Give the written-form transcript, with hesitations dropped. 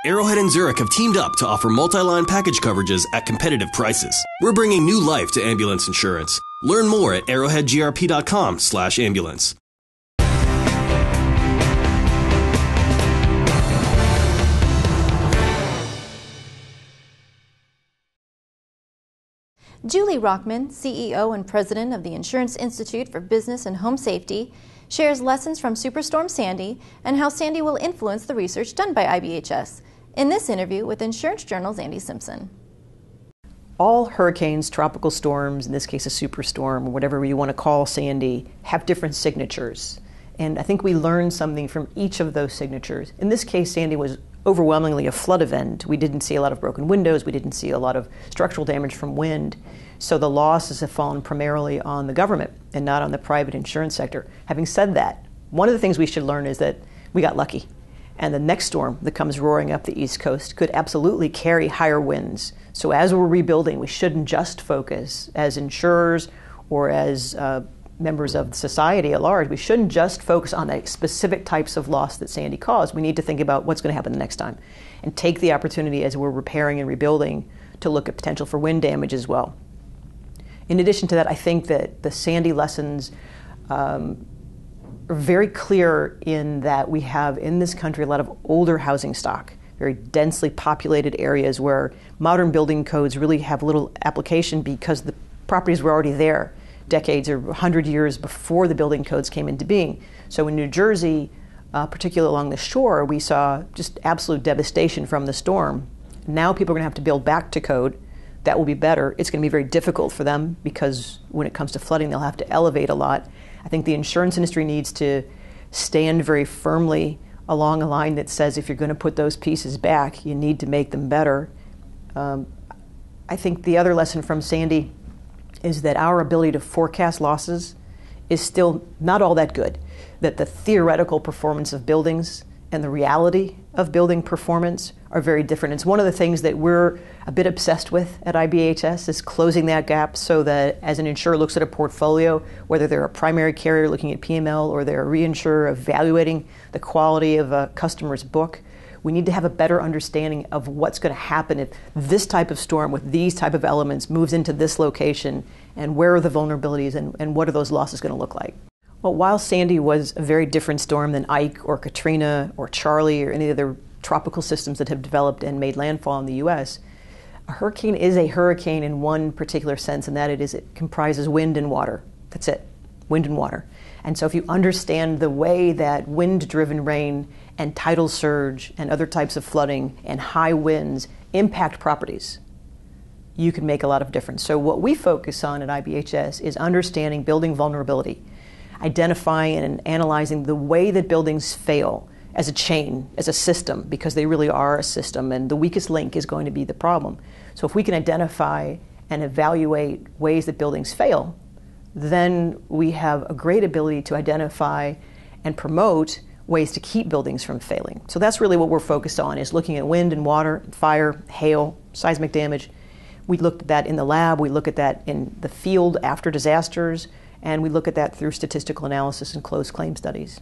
Arrowhead and Zurich have teamed up to offer multi-line package coverages at competitive prices. We're bringing new life to ambulance insurance. Learn more at arrowheadgrp.com/ambulance. Julie Rochman, CEO and President of the Insurance Institute for Business and Home Safety, shares lessons from Superstorm Sandy and how Sandy will influence the research done by IBHS in this interview with Insurance Journal's Andy Simpson. All hurricanes, tropical storms, in this case a superstorm, or whatever you want to call Sandy, have different signatures. And I think we learned something from each of those signatures. In this case, Sandy was overwhelmingly a flood event. We didn't see a lot of broken windows. We didn't see a lot of structural damage from wind. So the losses have fallen primarily on the government and not on the private insurance sector. Having said that, one of the things we should learn is that we got lucky. And the next storm that comes roaring up the East Coast could absolutely carry higher winds. So as we're rebuilding, we shouldn't just focus as insurers or as members of society at large, we shouldn't just focus on the specific types of loss that Sandy caused. We need to think about what's going to happen the next time and take the opportunity as we're repairing and rebuilding to look at potential for wind damage as well. In addition to that, I think that the Sandy lessons are very clear in that we have in this country a lot of older housing stock, very densely populated areas where modern building codes really have little application because the properties were already there decades or 100 years before the building codes came into being. So in New Jersey, particularly along the shore, we saw just absolute devastation from the storm. Now people are going to have to build back to code. That will be better. It's going to be very difficult for them because when it comes to flooding, they'll have to elevate a lot. I think the insurance industry needs to stand very firmly along a line that says if you're going to put those pieces back, you need to make them better. I think the other lesson from Sandy is that our ability to forecast losses is still not all that good, that the theoretical performance of buildings and the reality of building performance are very different. It's one of the things that we're a bit obsessed with at IBHS is closing that gap so that as an insurer looks at a portfolio, whether they're a primary carrier looking at PML or they're a reinsurer evaluating the quality of a customer's book, we need to have a better understanding of what's going to happen if this type of storm with these type of elements moves into this location and where are the vulnerabilities and what are those losses going to look like. Well, while Sandy was a very different storm than Ike or Katrina or Charlie or any other tropical systems that have developed and made landfall in the U.S., a hurricane is a hurricane in one particular sense, and that it comprises wind and water. That's it, wind and water. And so if you understand the way that wind-driven rain and tidal surge and other types of flooding and high winds impact properties, you can make a lot of difference. So what we focus on at IBHS is understanding building vulnerability, identifying and analyzing the way that buildings fail as a chain, as a system, because they really are a system, and the weakest link is going to be the problem. So if we can identify and evaluate ways that buildings fail, then we have a great ability to identify and promote ways to keep buildings from failing. So that's really what we're focused on, is looking at wind and water, fire, hail, seismic damage. We looked at that in the lab, we look at that in the field after disasters, and we look at that through statistical analysis and closed claim studies.